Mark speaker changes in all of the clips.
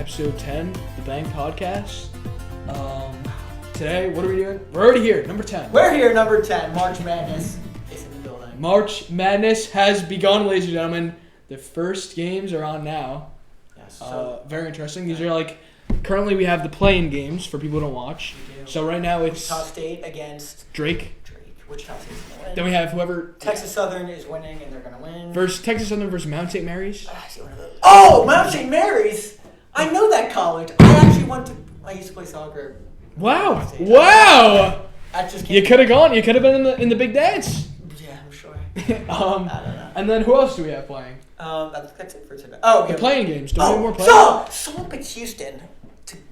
Speaker 1: episode 10, the Bang Podcast. Today, what are we doing? We're already here, number 10.
Speaker 2: We're here, number 10. March Madness is in the building.
Speaker 1: March Madness has begun, ladies and gentlemen. The first games are on now.
Speaker 2: Yes.
Speaker 1: Very interesting. These are currently we have the play-in games for people who don't watch. So right now it's
Speaker 2: Wichita State against
Speaker 1: Drake.
Speaker 2: Wichita State's going to win.
Speaker 1: Then we have whoever...
Speaker 2: Texas Southern is winning and they're going to win.
Speaker 1: Texas Southern versus Mount St. Mary's.
Speaker 2: Oh, Mount St. Mary's! I know that college. I used to play soccer.
Speaker 1: Wow! Wow!
Speaker 2: I just
Speaker 1: You could have gone. You could have been in the big dance.
Speaker 2: Yeah, I'm sure.
Speaker 1: I
Speaker 2: don't know.
Speaker 1: And then who else do we have playing?
Speaker 2: That's it for today. Oh,
Speaker 1: the playing games. Don't we have more playing?
Speaker 2: Someone picked Houston.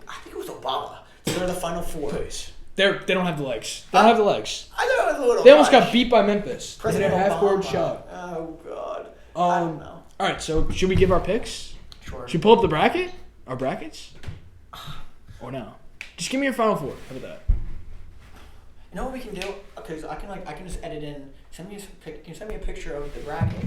Speaker 2: I think it was Obama. To go to the Final Four.
Speaker 1: Please. They don't have the legs. They don't have the legs.
Speaker 2: I thought it was a little
Speaker 1: They almost
Speaker 2: much.
Speaker 1: got beat by Memphis.
Speaker 2: President
Speaker 1: They had a half-court
Speaker 2: Obama.
Speaker 1: shot.
Speaker 2: Oh, God. I don't know.
Speaker 1: All right, so should we give our picks?
Speaker 2: Sure.
Speaker 1: Should we pull up the bracket? Our brackets? Or no? Just give me your Final Four. How about that?
Speaker 2: You know what we can do? Because I can just edit in. Send me a picture of the bracket,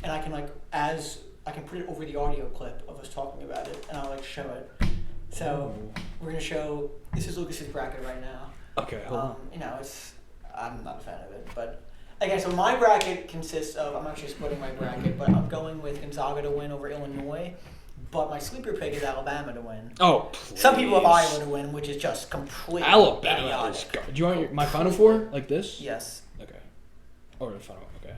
Speaker 2: and I can put it over the audio clip of us talking about it, and I'll show it. So we're gonna show. This is Lucas's bracket right now.
Speaker 1: Okay. Hold on.
Speaker 2: I'm not a fan of it, but again, so my bracket consists of. I'm actually splitting my bracket, but I'm going with Gonzaga to win over Illinois. But my sleeper pick is Alabama to win.
Speaker 1: Oh, please.
Speaker 2: Some people have Iowa to win, which is just completely
Speaker 1: Alabama.
Speaker 2: idiotic.
Speaker 1: Do you want my Final Four like this?
Speaker 2: Yes.
Speaker 1: Okay. Or the Final. Okay.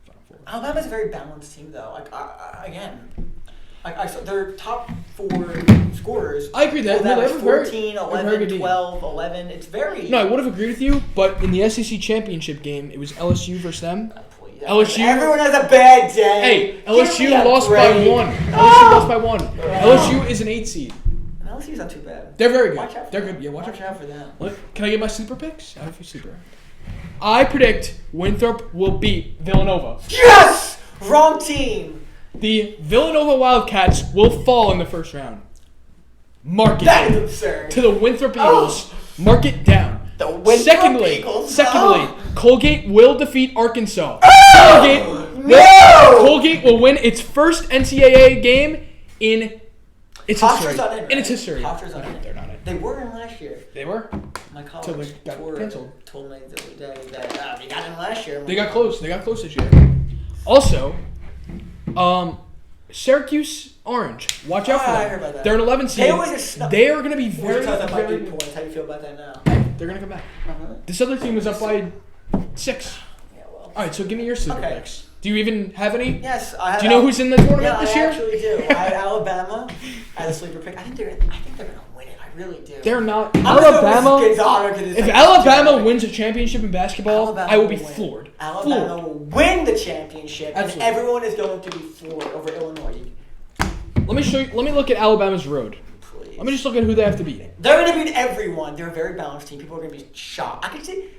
Speaker 1: Final Four.
Speaker 2: Alabama's a very balanced team, though. Their top 4 scorers.
Speaker 1: I agree that.
Speaker 2: That
Speaker 1: No,
Speaker 2: was
Speaker 1: they have a very-
Speaker 2: 14,
Speaker 1: a very
Speaker 2: 11,
Speaker 1: good team.
Speaker 2: 12, 11. It's very.
Speaker 1: No, I would have agreed with you, but in the SEC championship game, it was LSU versus them. LSU.
Speaker 2: Everyone has a bad day.
Speaker 1: Hey, LSU
Speaker 2: Give me a
Speaker 1: lost
Speaker 2: break.
Speaker 1: by 1. LSU lost by 1. LSU is an 8 seed.
Speaker 2: And LSU's not too bad.
Speaker 1: They're very good.
Speaker 2: Watch out for
Speaker 1: They're
Speaker 2: them.
Speaker 1: good. Yeah, watch
Speaker 2: out for them.
Speaker 1: Look, can I get my sleeper picks? I have a sleeper. I predict Winthrop will beat Villanova.
Speaker 2: Yes! Wrong team.
Speaker 1: The Villanova Wildcats will fall in the first round. Mark it
Speaker 2: That is
Speaker 1: down.
Speaker 2: absurd.
Speaker 1: To the Winthrop Eagles. Mark it down.
Speaker 2: The Winthrop
Speaker 1: Secondly,
Speaker 2: Eagles.
Speaker 1: Colgate will defeat Arkansas.
Speaker 2: No!
Speaker 1: Colgate will win its first NCAA game in its history.
Speaker 2: Hofstra's not in, right?
Speaker 1: In its history.
Speaker 2: Hofstra's not in.
Speaker 1: They're not in.
Speaker 2: They were in last year.
Speaker 1: They were?
Speaker 2: My
Speaker 1: Till
Speaker 2: college
Speaker 1: they got
Speaker 2: tour
Speaker 1: canceled.
Speaker 2: told me the other day that they got in last year.
Speaker 1: They got close. They got close this year. Also, Syracuse Orange. Watch out for them.
Speaker 2: I heard about that.
Speaker 1: They're an 11 seed.
Speaker 2: They always just
Speaker 1: They are going to be very,
Speaker 2: Wichita's up by 8
Speaker 1: very...
Speaker 2: points. How do you feel about that now?
Speaker 1: They're going to come back.
Speaker 2: Uh-huh.
Speaker 1: This other team was up by 6.
Speaker 2: Yeah, well.
Speaker 1: All right, so give me your sleeper
Speaker 2: Okay.
Speaker 1: picks. Do you even have any?
Speaker 2: Yes, I have.
Speaker 1: Do you know who's in the tournament this year?
Speaker 2: I actually do. I have Alabama as a sleeper pick. I think they're gonna win it. I really do.
Speaker 1: They're not.
Speaker 2: I'm gonna go with
Speaker 1: Alabama.
Speaker 2: Gonzaga 'cause it's
Speaker 1: If
Speaker 2: like
Speaker 1: Alabama
Speaker 2: championship.
Speaker 1: wins a championship in basketball,
Speaker 2: Alabama
Speaker 1: I will be
Speaker 2: will win.
Speaker 1: floored.
Speaker 2: Alabama
Speaker 1: Floored.
Speaker 2: will win the championship,
Speaker 1: Absolutely.
Speaker 2: and everyone is going to be floored over Illinois.
Speaker 1: Let me show you. Let me look at Alabama's road.
Speaker 2: Please.
Speaker 1: Let me just look at who they have to beat.
Speaker 2: They're going to beat everyone. They're a very balanced team. People are going to be shocked. I can see.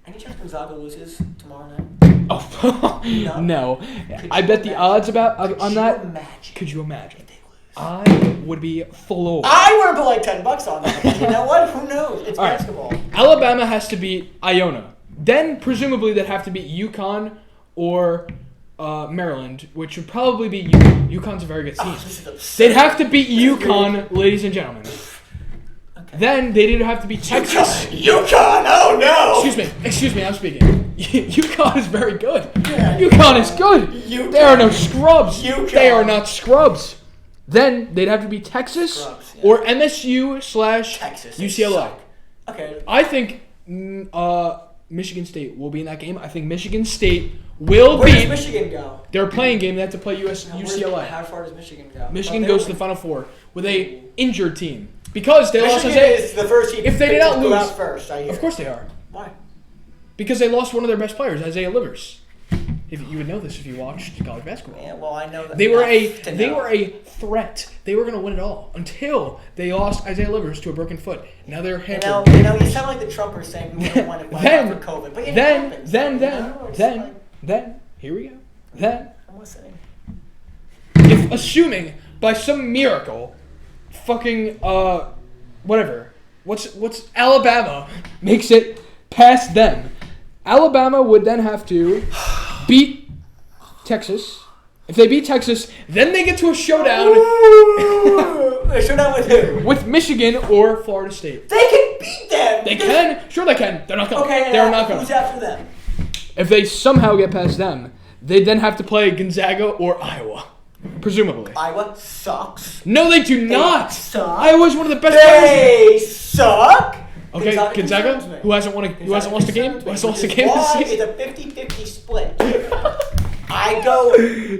Speaker 2: Any chance Gonzaga loses tomorrow night?
Speaker 1: Oh
Speaker 2: No.
Speaker 1: no!
Speaker 2: Could
Speaker 1: I
Speaker 2: you
Speaker 1: bet the
Speaker 2: imagine?
Speaker 1: odds about
Speaker 2: Could
Speaker 1: on
Speaker 2: you
Speaker 1: that.
Speaker 2: imagine
Speaker 1: Could you imagine?
Speaker 2: if they lose?
Speaker 1: I would be floored.
Speaker 2: I want to put like $10 on that. But you know what? Who knows? It's
Speaker 1: All right.
Speaker 2: basketball.
Speaker 1: Alabama has to beat Iona. Then presumably they'd have to beat UConn or Maryland, which would probably be UConn's a very good team.
Speaker 2: Oh, this is absurd.
Speaker 1: They'd have to beat
Speaker 2: This is
Speaker 1: UConn, ladies and gentlemen.
Speaker 2: Okay.
Speaker 1: Then they'd either have to beat Texas.
Speaker 2: UConn! Oh no!
Speaker 1: Excuse me, I'm speaking. UConn is very good.
Speaker 2: Yeah,
Speaker 1: UConn is good.
Speaker 2: UConn.
Speaker 1: They are no scrubs.
Speaker 2: UConn.
Speaker 1: They are not scrubs. Then they'd have to be Texas
Speaker 2: Scrubs, yeah.
Speaker 1: or MSU /
Speaker 2: Texas.
Speaker 1: UCLA.
Speaker 2: Okay.
Speaker 1: I think Michigan State will be in that game. I think Michigan State will
Speaker 2: Where does
Speaker 1: beat
Speaker 2: Michigan go?
Speaker 1: their playing game. They have to play
Speaker 2: Now,
Speaker 1: UCLA.
Speaker 2: How far does Michigan go?
Speaker 1: Michigan
Speaker 2: Oh,
Speaker 1: goes to the Final Four with a injured team because they lost
Speaker 2: Michigan
Speaker 1: Isaiah.
Speaker 2: is the first team.
Speaker 1: If they did
Speaker 2: to
Speaker 1: not
Speaker 2: go
Speaker 1: lose-
Speaker 2: out first, I hear.
Speaker 1: Of course they are.
Speaker 2: Why?
Speaker 1: Because they lost one of their best players, Isaiah Livers. If you would know this if you watched college basketball.
Speaker 2: Yeah, well, I know that.
Speaker 1: They were
Speaker 2: enough
Speaker 1: a threat. They were going to win it all until they lost Isaiah Livers to a broken foot. Now they're hampered.
Speaker 2: You sound like the Trumpers saying we don't want to play after COVID. But it happens, you know? It's like-
Speaker 1: then, here we go. Then,
Speaker 2: I'm listening.
Speaker 1: if assuming by some miracle, fucking whatever, what's Alabama makes it past them, Alabama would then have to beat Texas If they beat Texas, then they get to a showdown.
Speaker 2: A showdown with who?
Speaker 1: With Michigan or Florida State.
Speaker 2: They can beat them.
Speaker 1: They can. Sure they can. They're not going to.
Speaker 2: Okay,
Speaker 1: They're not going
Speaker 2: who's
Speaker 1: to.
Speaker 2: after them?
Speaker 1: If they somehow get past them, they then have to play Gonzaga or Iowa. Presumably.
Speaker 2: Iowa sucks.
Speaker 1: No, they do not.
Speaker 2: Suck.
Speaker 1: Iowa's one of the best players.
Speaker 2: They suck.
Speaker 1: Okay, Gonzaga, who hasn't lost a game? Who hasn't lost a game this
Speaker 2: Why
Speaker 1: season?
Speaker 2: is a 50-50 split? I go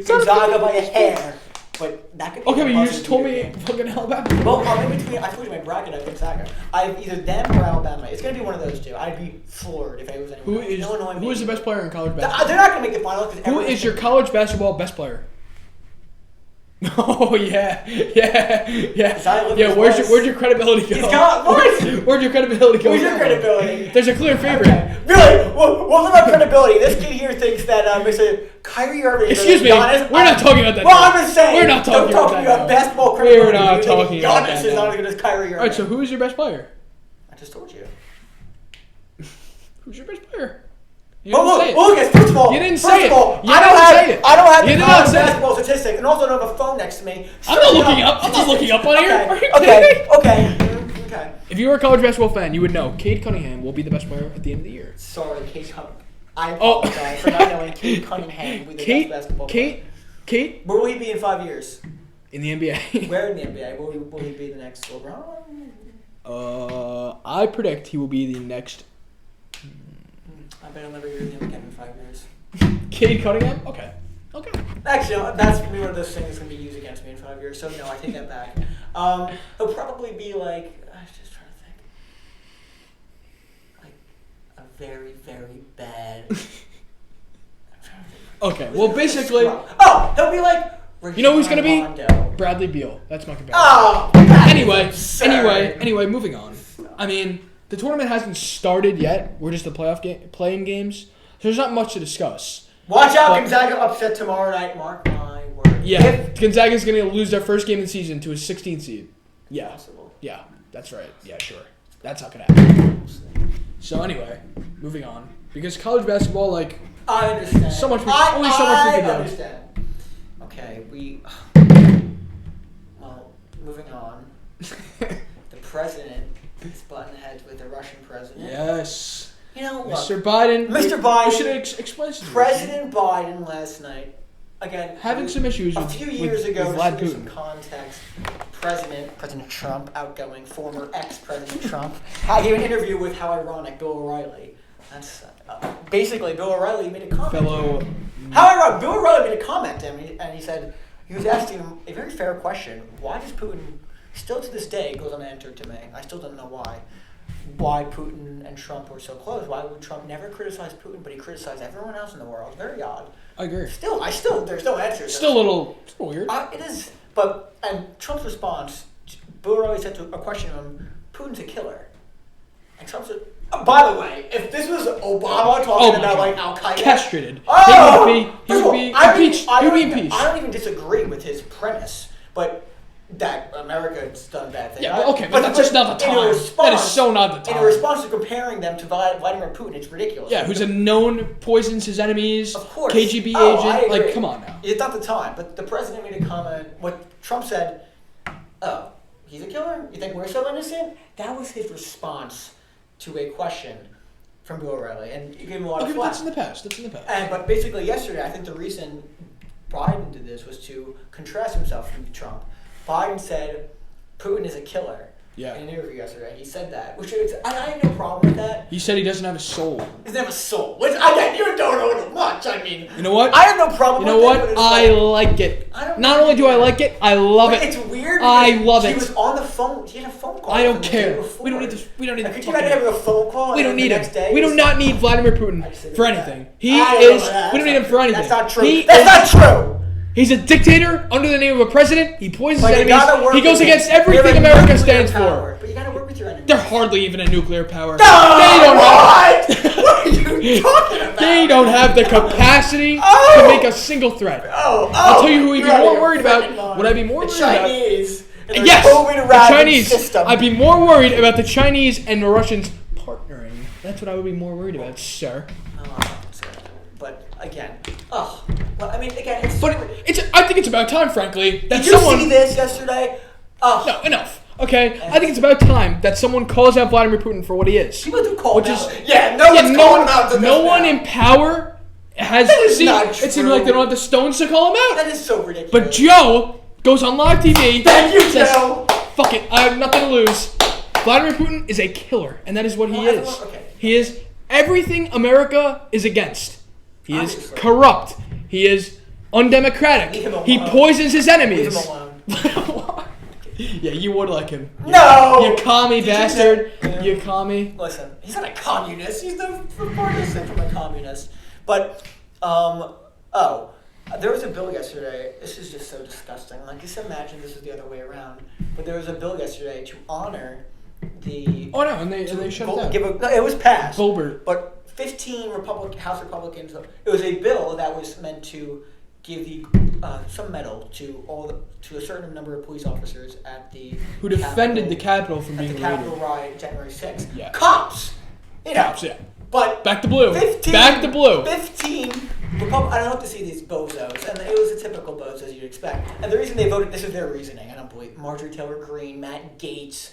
Speaker 2: Gonzaga by a hair, but that could be
Speaker 1: Okay, but
Speaker 2: a
Speaker 1: you
Speaker 2: buzzer
Speaker 1: just told
Speaker 2: beater
Speaker 1: me
Speaker 2: game.
Speaker 1: fucking Alabama.
Speaker 2: Well, I'm in between. I told you my bracket of Gonzaga. I have either them or Alabama. It's gonna be one of those two. I'd be floored if it was anyone else. Illinois,
Speaker 1: Who is the
Speaker 2: maybe.
Speaker 1: best player in college
Speaker 2: They're
Speaker 1: basketball?
Speaker 2: not gonna make the finals.
Speaker 1: Who is your college basketball best player? Oh yeah. Yeah, where's your credibility go?
Speaker 2: He's got what?
Speaker 1: Where'd your credibility go?
Speaker 2: Where's your credibility?
Speaker 1: There's a clear favorite.
Speaker 2: Okay. Really? What's about credibility? This kid here thinks that Mr. Kyrie Irving.
Speaker 1: Excuse me.
Speaker 2: Giannis,
Speaker 1: We're not talking about that.
Speaker 2: Well,
Speaker 1: now.
Speaker 2: I'm just saying.
Speaker 1: We're not talking
Speaker 2: don't
Speaker 1: about
Speaker 2: talk
Speaker 1: that.
Speaker 2: about basketball credibility.
Speaker 1: We're not talking about that.
Speaker 2: Giannis is
Speaker 1: now.
Speaker 2: not as good as Kyrie Irving.
Speaker 1: All right. So who is your best player?
Speaker 2: I just told you.
Speaker 1: Who's your best player? You
Speaker 2: Well,
Speaker 1: didn't say it.
Speaker 2: look, guys, first of all,
Speaker 1: You didn't say it.
Speaker 2: I
Speaker 1: You
Speaker 2: don't
Speaker 1: didn't
Speaker 2: have,
Speaker 1: say it.
Speaker 2: I don't have
Speaker 1: You
Speaker 2: the
Speaker 1: did not
Speaker 2: college
Speaker 1: say it.
Speaker 2: basketball statistic, and also don't have a phone next to me.
Speaker 1: I'm not looking up. I'm not looking up on here. Are you
Speaker 2: Okay,
Speaker 1: kidding me?
Speaker 2: okay.
Speaker 1: If you were a college basketball fan, you would know Cade Cunningham will be the best player at the end of the year.
Speaker 2: Sorry, Kate Cunningham. I apologize for not knowing Kate Cunningham will be the best basketball player.
Speaker 1: Kate,
Speaker 2: Where will he be in 5 years?
Speaker 1: in the NBA.
Speaker 2: Where in the NBA? Will he be the next LeBron?
Speaker 1: I predict he will be the next
Speaker 2: I bet I'll never hear him again in 5 years.
Speaker 1: Cade Cunningham. Okay.
Speaker 2: Actually, that's gonna be one of those things that's gonna be used against me in 5 years. So no, I take that back. He'll probably be like, I'm just trying to think, like a very, very bad. I'm trying to think.
Speaker 1: Okay. Well, basically,
Speaker 2: he'll be like.
Speaker 1: you know who's gonna be?
Speaker 2: Rondo.
Speaker 1: Bradley Beal. That's my comparison.
Speaker 2: Oh.
Speaker 1: Anyway, moving on. I mean, the tournament hasn't started yet. We're just the playing games. So there's not much to discuss.
Speaker 2: Watch out, Gonzaga upset tomorrow night. Mark my words.
Speaker 1: Yeah, Gonzaga's going to lose their first game of the season to a 16th seed. Yeah.
Speaker 2: Possible.
Speaker 1: Yeah, that's right. Yeah, sure. That's not going to happen. So anyway, moving on. Because college basketball, like...
Speaker 2: I understand.
Speaker 1: Only so much we can do.
Speaker 2: I understand. Okay, well, moving on. The president is butting heads with the Russian president.
Speaker 1: Yes.
Speaker 2: You know, look,
Speaker 1: Mr. Biden.
Speaker 2: Mr. Biden.
Speaker 1: You should explain this to me.
Speaker 2: President Biden last night, again,
Speaker 1: having some issues
Speaker 2: a few years ago,
Speaker 1: with
Speaker 2: just
Speaker 1: Vlad
Speaker 2: to give some
Speaker 1: Putin.
Speaker 2: context, President Trump, outgoing former ex-President Trump, had an interview with, how ironic, Bill O'Reilly. That's basically Bill O'Reilly made a comment. How ironic, Bill O'Reilly made a comment to him, and he said he was asking him a very fair question. Why does Putin, still to this day, goes unanswered to me? I still don't know why. Why Putin and Trump were so close. Why would Trump never criticize Putin, but he criticized everyone else in the world? Very odd.
Speaker 1: I agree.
Speaker 2: There's no answer.
Speaker 1: Still a little weird.
Speaker 2: It is. But, and Trump's response, Bill O'Reilly said to a question of him, Putin's a killer. And Trump said, by the way, if this was Obama talking about like Al Qaeda,
Speaker 1: castrated, he would be impeached. He would be impeached.
Speaker 2: I don't even disagree with his premise, but that America's done bad things.
Speaker 1: Yeah, but that's just not the time. That is so not the time.
Speaker 2: In response to comparing them to Vladimir Putin, it's ridiculous.
Speaker 1: Yeah, who's a known poisons his enemies,
Speaker 2: of course.
Speaker 1: KGB agent. Like, come on now.
Speaker 2: It's not the time. But the president made a comment. What Trump said, oh, he's a killer? You think we're so innocent? That was his response to a question from Bill O'Reilly. And you gave him a lot of flack.
Speaker 1: That's in the past.
Speaker 2: But basically yesterday, I think the reason Biden did this was to contrast himself from Trump. Biden said Putin is a killer.
Speaker 1: Yeah.
Speaker 2: In an interview yesterday, he said that. Which I have no problem with that.
Speaker 1: He said he doesn't have a soul.
Speaker 2: He doesn't have a soul. Which, again, you don't know much. I mean,
Speaker 1: you know what?
Speaker 2: I have no problem with it.
Speaker 1: You know what? I like it. Not only do I like it, I love it.
Speaker 2: It's weird.
Speaker 1: I love it.
Speaker 2: He was on the phone. He had a phone call.
Speaker 1: I don't care. We don't need to.
Speaker 2: Could you imagine having a phone call?
Speaker 1: We don't need him.
Speaker 2: Day?
Speaker 1: We do not need Vladimir Putin for anything. We don't need him for anything.
Speaker 2: That's not true. That's not true.
Speaker 1: He's a dictator under the name of a president. He poisons
Speaker 2: enemies.
Speaker 1: He goes against everything America stands for.
Speaker 2: But you gotta work with your enemies.
Speaker 1: They're hardly even a nuclear power.
Speaker 2: No,
Speaker 1: they don't
Speaker 2: what? What are you talking about?
Speaker 1: They don't have the capacity to make a single threat. I'll tell you who we'd be more worried about. Would I be more worried about?
Speaker 2: Chinese.
Speaker 1: Yes, the Chinese. System. I'd be more worried about the Chinese and the Russians partnering. That's what I would be more worried about, sir.
Speaker 2: But again, Well, I mean, again, it's.
Speaker 1: But I think it's about time, frankly, that
Speaker 2: Did you see this yesterday? Oh.
Speaker 1: No, enough. Okay, I think it's about time that someone calls out Vladimir Putin for what he is.
Speaker 2: People do call him out.
Speaker 1: No one in power has. It seems like they don't have the stones to call him out.
Speaker 2: That is so ridiculous.
Speaker 1: But Joe goes on live TV.
Speaker 2: Thank you, Joe.
Speaker 1: Fuck it, I have nothing to lose. Vladimir Putin is a killer, and that is what he is.
Speaker 2: Okay.
Speaker 1: He is everything America is against. He is
Speaker 2: Obviously.
Speaker 1: corrupt. He is undemocratic.
Speaker 2: Leave him alone.
Speaker 1: He poisons his enemies.
Speaker 2: Leave him alone.
Speaker 1: Yeah, you would like him.
Speaker 2: No!
Speaker 1: You commie
Speaker 2: Did you
Speaker 1: bastard.
Speaker 2: say-
Speaker 1: You commie.
Speaker 2: Listen, he's not a communist. He's the farthest thing from a communist. But, there was a bill yesterday. This is just so disgusting. Like, just imagine this is the other way around. But there was a bill yesterday to honor the.
Speaker 1: Oh no, and they shut it down.
Speaker 2: No, it was passed.
Speaker 1: Bulbert.
Speaker 2: But 15 House Republicans. It was a bill that was meant to give some medal to a certain number of police officers at the
Speaker 1: Who defended the Capitol from being
Speaker 2: the
Speaker 1: raided.
Speaker 2: Capitol riot January 6th.
Speaker 1: Yeah.
Speaker 2: Cops. You know.
Speaker 1: Cops, yeah.
Speaker 2: But
Speaker 1: Back to blue.
Speaker 2: 15,
Speaker 1: Back to blue.
Speaker 2: 15 I don't have to see these bozos, and it was a typical bozos you'd expect. And the reason they voted, this is their reasoning. I don't believe Marjorie Taylor Greene, Matt Gaetz,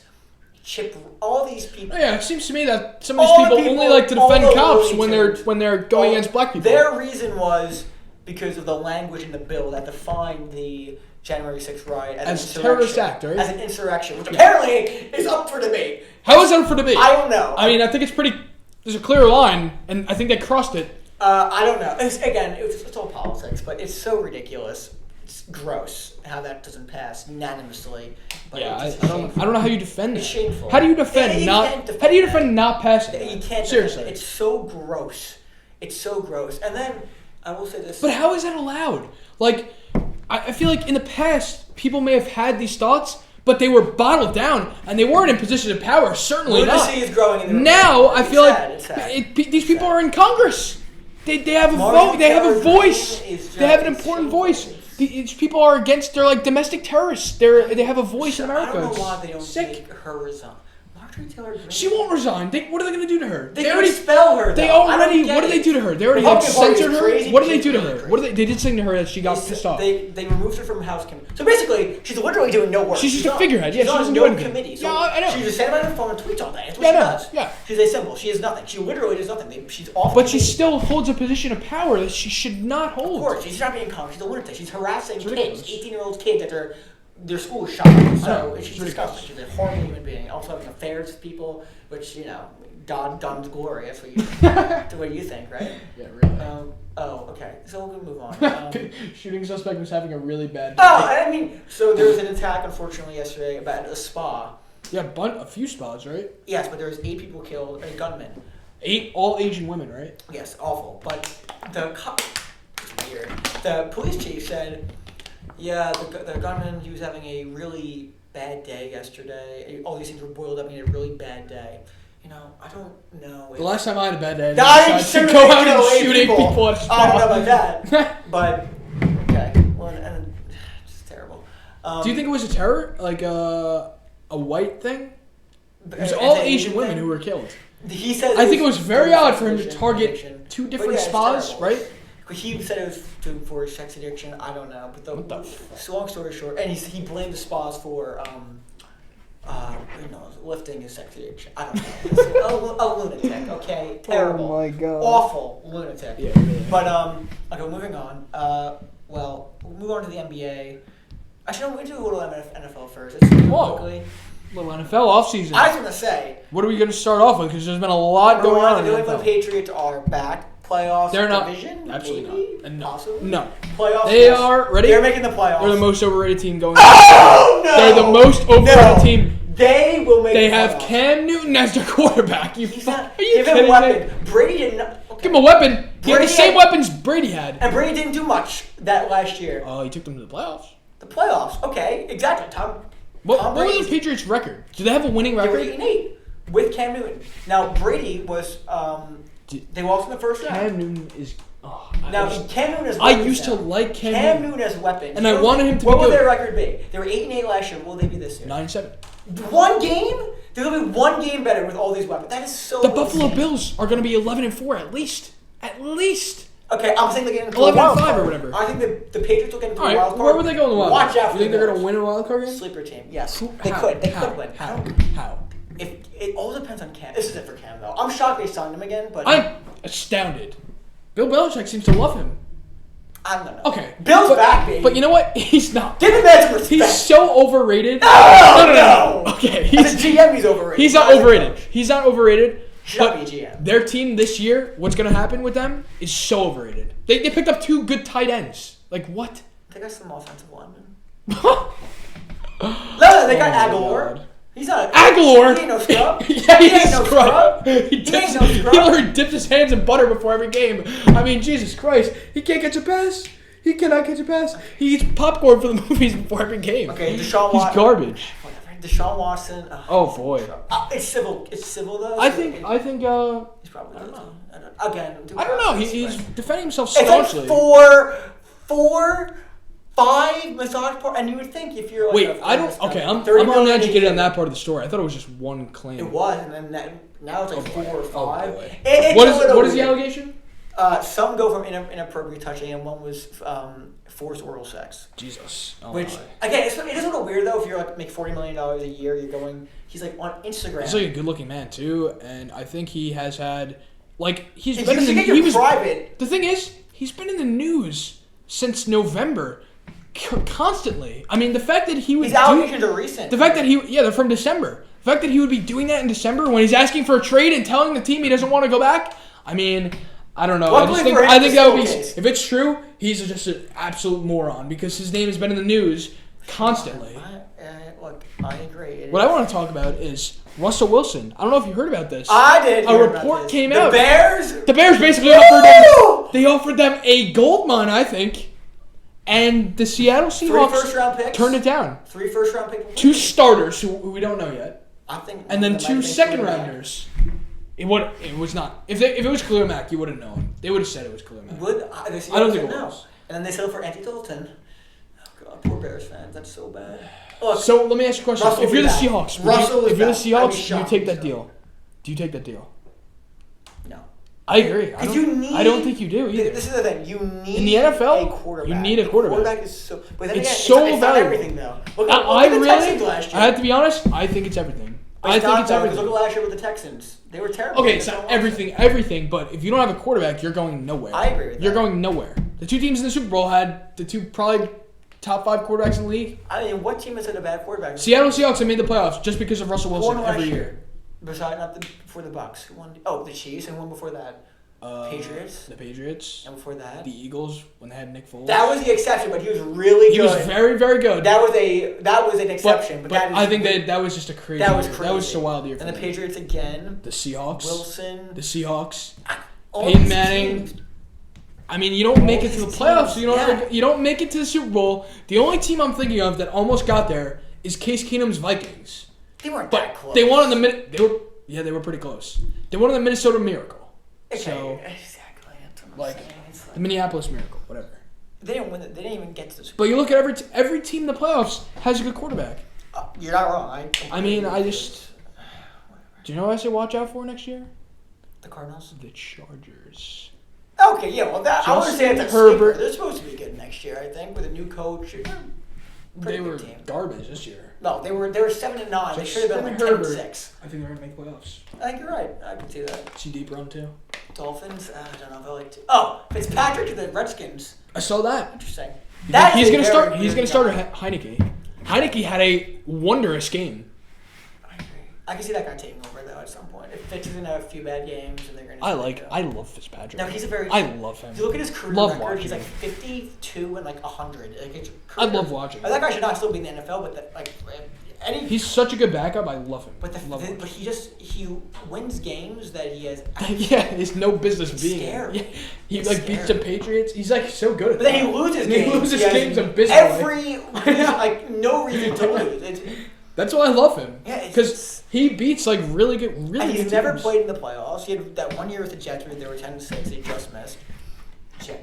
Speaker 2: Chip, all these people.
Speaker 1: Oh, yeah, it seems to me that some of these people only like to defend cops when they're going against black people.
Speaker 2: Their reason was because of the language in the bill that defined the January 6th riot as an
Speaker 1: terrorist act, right?
Speaker 2: As an insurrection, which apparently is up for debate.
Speaker 1: How is that for debate?
Speaker 2: I don't know.
Speaker 1: I mean, I think it's pretty. There's a clear line, and I think they crossed it.
Speaker 2: I don't know. It's all politics, but it's so ridiculous. It's gross how that doesn't pass unanimously. But
Speaker 1: Yeah,
Speaker 2: it's
Speaker 1: I don't know how you defend that.
Speaker 2: It's shameful.
Speaker 1: How do you defend How do you defend not passing?
Speaker 2: You
Speaker 1: that?
Speaker 2: can't.
Speaker 1: Seriously.
Speaker 2: It's so gross. It's so gross. And then I will say this.
Speaker 1: But how is that allowed? Like, I feel like in the past, people may have had these thoughts, but they were bottled down, and they weren't in positions of power. Certainly not.
Speaker 2: Lunacy is growing in the
Speaker 1: Now I feel
Speaker 2: it's sad.
Speaker 1: like these people are in Congress. They have a
Speaker 2: Marjorie
Speaker 1: vote. They have a
Speaker 2: Taylor
Speaker 1: voice.
Speaker 2: Greene is
Speaker 1: They have an
Speaker 2: just
Speaker 1: important
Speaker 2: shameful.
Speaker 1: voice. These people are against. They're like domestic terrorists. They have a voice in America.
Speaker 2: I don't know
Speaker 1: It's
Speaker 2: why they don't
Speaker 1: sick.
Speaker 2: make her resign. Marjorie Taylor Greene.
Speaker 1: She won't resign. What are they going to do to her?
Speaker 2: They already expel her.
Speaker 1: They
Speaker 2: though. I don't
Speaker 1: already.
Speaker 2: get
Speaker 1: What did
Speaker 2: it.
Speaker 1: they do to her? They already
Speaker 2: Republican Party is
Speaker 1: censored her.
Speaker 2: crazy,
Speaker 1: What did they
Speaker 2: she's
Speaker 1: do to
Speaker 2: really
Speaker 1: her?
Speaker 2: crazy.
Speaker 1: What did they did something to her that she got pissed off.
Speaker 2: They removed her from House committee. So basically, she's literally doing no work.
Speaker 1: She's just a figurehead. Yeah,
Speaker 2: she's
Speaker 1: she
Speaker 2: on
Speaker 1: doesn't
Speaker 2: no
Speaker 1: do anything.
Speaker 2: committee. So
Speaker 1: Yeah, I know.
Speaker 2: She's just standing by her phone and tweets all day. That's what
Speaker 1: Yeah,
Speaker 2: she
Speaker 1: I know.
Speaker 2: does.
Speaker 1: Yeah.
Speaker 2: She's a symbol. She is nothing. She literally does nothing. She's off.
Speaker 1: But she
Speaker 2: committee.
Speaker 1: still holds a position of power that she should not hold.
Speaker 2: Of course, she's not being calm. She's a lunatic. She's harassing
Speaker 1: It's
Speaker 2: kids,
Speaker 1: ridiculous.
Speaker 2: 18-year-old kids that their school is shut. So
Speaker 1: know.
Speaker 2: she's
Speaker 1: It's
Speaker 2: disgusting. She's a horrible human being. Also having affairs with people, which God's glory. That's what that's what you think, right?
Speaker 1: Yeah, really.
Speaker 2: Okay. So we're gonna move on.
Speaker 3: Shooting suspect was having a really bad day.
Speaker 2: I mean, so there was an attack, unfortunately, yesterday about a spa.
Speaker 1: Yeah, a few spas, right?
Speaker 2: Yes, but there was 8 people killed, a gunman.
Speaker 1: 8 all Asian women, right?
Speaker 2: Yes, awful. But it's weird. The police chief said, yeah, the gunman, he was having a really bad day yesterday. All these things were boiled up. He had a really bad day. I don't know.
Speaker 1: The last time I had a bad day,
Speaker 2: I
Speaker 1: I
Speaker 2: decided
Speaker 1: decided to go out and shoot 8 people at a spa.
Speaker 2: I don't know about that. But, okay. Well, and it's terrible.
Speaker 1: Do you think it was a terror? Like a white thing? It was
Speaker 2: An
Speaker 1: all
Speaker 2: Asian
Speaker 1: Asian women
Speaker 2: thing?
Speaker 1: who were killed.
Speaker 2: He said
Speaker 1: I think it was very odd for him to
Speaker 2: addiction.
Speaker 1: target 2 different
Speaker 2: But yeah, it's
Speaker 1: spas,
Speaker 2: terrible.
Speaker 1: right?
Speaker 2: He said it was for sex addiction. I don't know. But
Speaker 1: What the fuck?
Speaker 2: so long story short, and he blamed the spas for lifting his sex addiction. I don't know. a lunatic. Okay, terrible.
Speaker 1: Oh my god.
Speaker 2: Awful lunatic.
Speaker 1: Yeah, really.
Speaker 2: But okay, moving on. We'll move on to the NBA. Actually, no, we do a little NFL first. Let's do it
Speaker 1: Whoa.
Speaker 2: quickly.
Speaker 1: Little NFL offseason.
Speaker 2: I was gonna say.
Speaker 1: What are we going to start off with? Because there's been a lot going on in
Speaker 2: The
Speaker 1: the
Speaker 2: New England
Speaker 1: NFL.
Speaker 2: Patriots are back. Playoffs.
Speaker 1: They're not.
Speaker 2: Division.
Speaker 1: Absolutely
Speaker 2: maybe?
Speaker 1: not. And no.
Speaker 2: Possibly.
Speaker 1: No.
Speaker 2: Playoffs.
Speaker 1: They
Speaker 2: yes.
Speaker 1: are ready.
Speaker 2: They're making the playoffs.
Speaker 1: They're the most overrated team going.
Speaker 2: Oh no!
Speaker 1: They're the most overrated team.
Speaker 2: They will make.
Speaker 1: They
Speaker 2: the
Speaker 1: have
Speaker 2: playoffs.
Speaker 1: Cam Newton as their quarterback.
Speaker 2: He's not.
Speaker 1: Are you
Speaker 2: Give him
Speaker 1: kidding
Speaker 2: a weapon.
Speaker 1: me?
Speaker 2: Brady did not. Okay.
Speaker 1: Give him a weapon. He had the
Speaker 2: Brady
Speaker 1: same
Speaker 2: had-
Speaker 1: weapons Brady had.
Speaker 2: And Brady didn't do much that last year.
Speaker 1: Oh, he took them to the playoffs.
Speaker 2: The playoffs. Okay, exactly. Tom
Speaker 1: What was
Speaker 2: Brady-
Speaker 1: the Patriots' record? Do they have a winning
Speaker 2: They were
Speaker 1: record?
Speaker 2: 8-8 with Cam Newton. Now Brady was. They lost in the first round.
Speaker 1: Cam Newton is. Oh,
Speaker 2: Now Cam Newton has.
Speaker 1: I
Speaker 2: weapons
Speaker 1: used to
Speaker 2: now.
Speaker 1: like Cam
Speaker 2: Cam
Speaker 1: Newton.
Speaker 2: Newton has weapons.
Speaker 1: And I wanted him to be
Speaker 2: What will
Speaker 1: good.
Speaker 2: their record be? They were 8-8 last year. What will they be this year?
Speaker 1: 9-7.
Speaker 2: One game? They'll be one game better with all these weapons. That is so.
Speaker 1: The Buffalo
Speaker 2: insane.
Speaker 1: Bills are going to be 11-4 at least. At least.
Speaker 2: Okay, I'm saying they get into a
Speaker 1: 11
Speaker 2: wild
Speaker 1: and 5
Speaker 2: card.
Speaker 1: or whatever.
Speaker 2: I think the Patriots will get into
Speaker 1: All
Speaker 2: a
Speaker 1: right,
Speaker 2: wild card.
Speaker 1: where would they go in the wild
Speaker 2: Watch
Speaker 1: card?
Speaker 2: out for
Speaker 1: You think
Speaker 2: the
Speaker 1: they're going to
Speaker 2: Bills.
Speaker 1: win a wild card game?
Speaker 2: Sleeper team, yes. They
Speaker 1: How?
Speaker 2: could. They
Speaker 1: How?
Speaker 2: could win.
Speaker 1: How?
Speaker 2: If it all depends on Cam. This is it for Cam though. I'm shocked they signed him again, but
Speaker 1: I'm astounded. Bill Belichick seems to love him.
Speaker 2: I don't know.
Speaker 1: Okay.
Speaker 2: Bill's back, baby.
Speaker 1: But you know what? He's not.
Speaker 2: Give the man some respect.
Speaker 1: He's so overrated.
Speaker 2: No.
Speaker 1: Okay.
Speaker 2: As a GM, he's overrated.
Speaker 1: He's not overrated. He's not overrated.
Speaker 2: Should be a GM.
Speaker 1: Their team this year, what's going to happen with them is so overrated. They picked up 2 good tight ends. Like, what?
Speaker 2: They got some offensive linemen. No, they got Aguilar.
Speaker 1: God.
Speaker 2: He's not.
Speaker 1: Aguilar?
Speaker 2: He ain't no scrub.
Speaker 1: Yeah,
Speaker 2: he
Speaker 1: he's
Speaker 2: ain't no
Speaker 1: scrub.
Speaker 2: scrub.
Speaker 1: He
Speaker 2: ain't no scrub.
Speaker 1: literally dips his hands in butter before every game. I mean, Jesus Christ. He can't catch a pass. He cannot catch a pass. He eats popcorn for the movies before every game.
Speaker 2: Okay, Deshaun
Speaker 1: He's
Speaker 2: Watson.
Speaker 1: garbage.
Speaker 2: Whatever. Deshaun Watson.
Speaker 1: Oh, boy.
Speaker 2: It's civil. It's civil though.
Speaker 1: I
Speaker 2: so
Speaker 1: think.
Speaker 2: He's probably
Speaker 1: I don't
Speaker 2: guilty.
Speaker 1: know.
Speaker 2: Again,
Speaker 1: I don't know. He's defending himself
Speaker 2: it's like
Speaker 1: staunchly.
Speaker 2: 4, 5 massage part, and you would think if you're like
Speaker 1: Wait, I don't. Okay, I'm
Speaker 2: 30 million
Speaker 1: uneducated
Speaker 2: a
Speaker 1: on
Speaker 2: year.
Speaker 1: that part of the story. I thought it was just one claim.
Speaker 2: It was, and then now it's like 4 or 5.
Speaker 1: boy.
Speaker 2: It's
Speaker 1: What
Speaker 2: a little
Speaker 1: is the
Speaker 2: weird.
Speaker 1: allegation?
Speaker 2: Some go from inappropriate touching, and one was forced oral sex.
Speaker 1: Jesus. Oh,
Speaker 2: Which
Speaker 1: my.
Speaker 2: again, it is a little weird though. If you're like make $40 million a year, you're going. He's like on Instagram.
Speaker 1: He's like a good-looking man too, and I think he has had he's
Speaker 2: if
Speaker 1: been
Speaker 2: you
Speaker 1: in the
Speaker 2: get your
Speaker 1: he was
Speaker 2: private.
Speaker 1: the thing is he's been in the news since November, constantly. I mean, the fact that he would
Speaker 2: His allegations are recent.
Speaker 1: the fact that they're from December. The fact that he would be doing that in December when he's asking for a trade and telling the team he doesn't want to go back. I mean, I don't know.
Speaker 2: Luckily for him,
Speaker 1: I think
Speaker 2: it's
Speaker 1: that would be
Speaker 2: still the case.
Speaker 1: if it's true. He's just an absolute moron because his name has been in the news constantly.
Speaker 2: Look, I agree.
Speaker 1: What I want to talk about is Russell Wilson. I don't know if you heard about this.
Speaker 2: I did.
Speaker 1: A report came out.
Speaker 2: The Bears.
Speaker 1: The Bears basically offered them a gold mine, I think, and the Seattle
Speaker 2: 3
Speaker 1: Seahawks
Speaker 2: first-round picks.
Speaker 1: turned it down.
Speaker 2: 3 first-round picks.
Speaker 1: 2 starters who we don't know yet,
Speaker 2: I think.
Speaker 1: and then
Speaker 2: that might
Speaker 1: 2
Speaker 2: have been
Speaker 1: second
Speaker 2: quarterback.
Speaker 1: rounders. It was not. If it was Khalil Mack, you would have known. They would have said it was Khalil Mack.
Speaker 2: I
Speaker 1: don't think it was.
Speaker 2: And then they settled for Andy Dalton. Oh God, poor Bears fans. That's so bad. Look,
Speaker 1: So let me ask you a question.
Speaker 2: Russell
Speaker 1: If you're the
Speaker 2: will be back.
Speaker 1: Seahawks,
Speaker 2: Russell is
Speaker 1: if you're the
Speaker 2: back. I'd be
Speaker 1: Seahawks, do you
Speaker 2: shocked,
Speaker 1: take that
Speaker 2: so.
Speaker 1: deal? Do you take that deal?
Speaker 2: no.
Speaker 1: I agree. I
Speaker 2: 'Cause
Speaker 1: don't think you do either.
Speaker 2: This is the thing. You need
Speaker 1: In the NFL,
Speaker 2: a quarterback.
Speaker 1: you need a quarterback.
Speaker 2: Quarterback is so. But then
Speaker 1: It's
Speaker 2: again,
Speaker 1: so
Speaker 2: it's not
Speaker 1: valuable.
Speaker 2: everything though. Look
Speaker 1: I
Speaker 2: at the Texans last
Speaker 1: really,
Speaker 2: year.
Speaker 1: I have to be honest, I think it's everything.
Speaker 2: But
Speaker 1: I think
Speaker 2: not
Speaker 1: it's
Speaker 2: though, 'cause
Speaker 1: everything.
Speaker 2: Look at last year with the Texans. They were terrible.
Speaker 1: Okay, it's not everything, but if you don't have a quarterback, you're going nowhere.
Speaker 2: I agree with
Speaker 1: You're
Speaker 2: that.
Speaker 1: going nowhere. The 2 teams in the Super Bowl had the 2 probably top 5 quarterbacks in the league.
Speaker 2: I mean, what team has had a bad quarterback?
Speaker 1: Seattle Seahawks have made the playoffs just because of Russell
Speaker 2: Who
Speaker 1: Wilson
Speaker 2: won last
Speaker 1: every
Speaker 2: year?
Speaker 1: year.
Speaker 2: Besides, not before the Bucks. Who won? Oh, the Chiefs, and one before that. Patriots.
Speaker 1: The Patriots.
Speaker 2: And before that.
Speaker 1: The Eagles when they had Nick Foles.
Speaker 2: That was the exception, but he was really
Speaker 1: He
Speaker 2: good.
Speaker 1: was very, very good.
Speaker 2: That was an exception, but that is
Speaker 1: I think that was just a crazy.
Speaker 2: that was
Speaker 1: year.
Speaker 2: crazy.
Speaker 1: That was so wild year for
Speaker 2: And the
Speaker 1: them.
Speaker 2: Patriots again.
Speaker 1: The Seahawks.
Speaker 2: Wilson.
Speaker 1: The Seahawks.
Speaker 2: All
Speaker 1: Peyton
Speaker 2: these
Speaker 1: Manning.
Speaker 2: teams.
Speaker 1: I mean, you don't make it to the
Speaker 2: these
Speaker 1: playoffs.
Speaker 2: teams,
Speaker 1: You don't.
Speaker 2: yeah.
Speaker 1: You don't make it to the Super Bowl. The only team I'm thinking of that almost got there is Case Keenum's Vikings.
Speaker 2: They weren't
Speaker 1: But
Speaker 2: that close.
Speaker 1: they won in the minute. They were pretty close. They won in the Minnesota Miracle.
Speaker 2: Okay,
Speaker 1: So
Speaker 2: exactly. That's what I'm
Speaker 1: like,
Speaker 2: saying. It's like,
Speaker 1: the Minneapolis Miracle, whatever.
Speaker 2: they didn't win. They didn't even get to the Super
Speaker 1: But you look at every team in the playoffs has a good quarterback.
Speaker 2: Bowl. You're not wrong.
Speaker 1: I mean, I just. Do you know what I say watch out for next year?
Speaker 2: The Cardinals.
Speaker 1: The Chargers.
Speaker 2: Okay, yeah. Well, that I would say
Speaker 1: Justin
Speaker 2: it's a
Speaker 1: Herbert.
Speaker 2: sleeper. They're supposed to be good next year. I think with a new coach. Pretty
Speaker 1: They
Speaker 2: good
Speaker 1: were
Speaker 2: team.
Speaker 1: garbage this year.
Speaker 2: No, they were 7-9. They should have been like
Speaker 1: Justin Herbert.
Speaker 2: 10-6.
Speaker 1: I think they're gonna make playoffs.
Speaker 2: I think you're right. I can see that.
Speaker 1: See deep run too.
Speaker 2: Dolphins. I don't know if I like to. Oh, Fitzpatrick to the Redskins.
Speaker 1: I saw that.
Speaker 2: Interesting.
Speaker 1: He's
Speaker 2: a
Speaker 1: gonna
Speaker 2: very
Speaker 1: start. He's
Speaker 2: good
Speaker 1: gonna start
Speaker 2: guy.
Speaker 1: Heineke. Heineke had a wondrous game.
Speaker 2: I agree. I can see that guy taking over though at some point. If Fitz is gonna have a few bad games and they're gonna.
Speaker 1: I love Fitzpatrick.
Speaker 2: No, he's a very.
Speaker 1: I love him.
Speaker 2: If you look at his career
Speaker 1: Love
Speaker 2: record,
Speaker 1: watching
Speaker 2: he's like
Speaker 1: him.
Speaker 2: 52 and like 100. Like his
Speaker 1: I
Speaker 2: career-
Speaker 1: love watching
Speaker 2: That guy should not still be in the NFL, but any.
Speaker 1: He's such a good backup. I love him.
Speaker 2: But
Speaker 1: love
Speaker 2: but he wins games that he has.
Speaker 1: yeah, it's no business
Speaker 2: It's
Speaker 1: being.
Speaker 2: scary.
Speaker 1: Yeah. He
Speaker 2: It's
Speaker 1: like beats
Speaker 2: scary.
Speaker 1: the Patriots. He's like so good at
Speaker 2: But then
Speaker 1: that.
Speaker 2: he loses
Speaker 1: And
Speaker 2: games.
Speaker 1: He loses
Speaker 2: has
Speaker 1: games abysmally.
Speaker 2: Every like no reason to lose.
Speaker 1: That's why I love him.
Speaker 2: Yeah,
Speaker 1: because he beats like really good, really
Speaker 2: And
Speaker 1: good
Speaker 2: he's never
Speaker 1: teams.
Speaker 2: played in the playoffs. He had that 1 year with the Jets where they were 10-6. They just missed.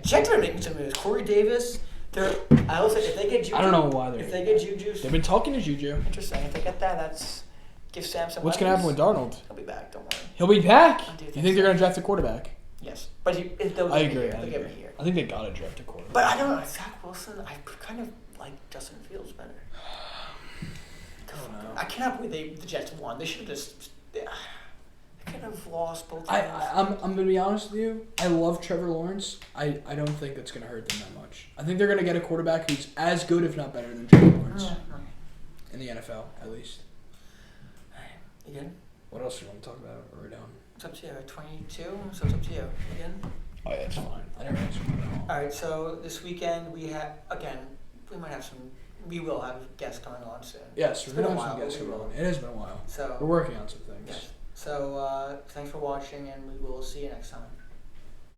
Speaker 2: Jets are making some moves. Corey Davis. I will say if they get Juju.
Speaker 1: I don't know why they're.
Speaker 2: If they get Juju.
Speaker 1: They've been talking to Juju.
Speaker 2: Interesting. If they get that, that's give Sam some.
Speaker 1: What's gonna happen with
Speaker 2: weapons.
Speaker 1: Darnold?
Speaker 2: He'll be back. Don't worry.
Speaker 1: He'll be back.
Speaker 2: I do
Speaker 1: You
Speaker 2: think
Speaker 1: think they're
Speaker 2: so.
Speaker 1: gonna draft a quarterback?
Speaker 2: Yes. But they'll
Speaker 1: I
Speaker 2: get me
Speaker 1: agree.
Speaker 2: here. They'll get me here.
Speaker 1: I think they gotta draft a quarterback.
Speaker 2: But I don't know. Zach Wilson, I kind of like Justin Fields better. I cannot believe the Jets won. They should have just. They could have lost both times.
Speaker 1: I'm gonna be honest with you. I love Trevor Lawrence. I don't think it's gonna hurt them that much. I think they're gonna get a quarterback who's as good, if not better, than Trevor Lawrence in the NFL, at least.
Speaker 2: You good?
Speaker 1: What else do you want to talk about? Or are we done?
Speaker 2: It's up to you. 22. So it's up to you. You good?
Speaker 1: Oh yeah, it's fine. I never answered that.
Speaker 2: All right. So this weekend we will have guests coming on soon.
Speaker 1: Yes,
Speaker 2: it's
Speaker 1: we're
Speaker 2: been a
Speaker 1: gonna have
Speaker 2: while.
Speaker 1: some guests coming on. It has been a while.
Speaker 2: So
Speaker 1: we're working on some things.
Speaker 2: Yes. So thanks for watching, and we will see you next time.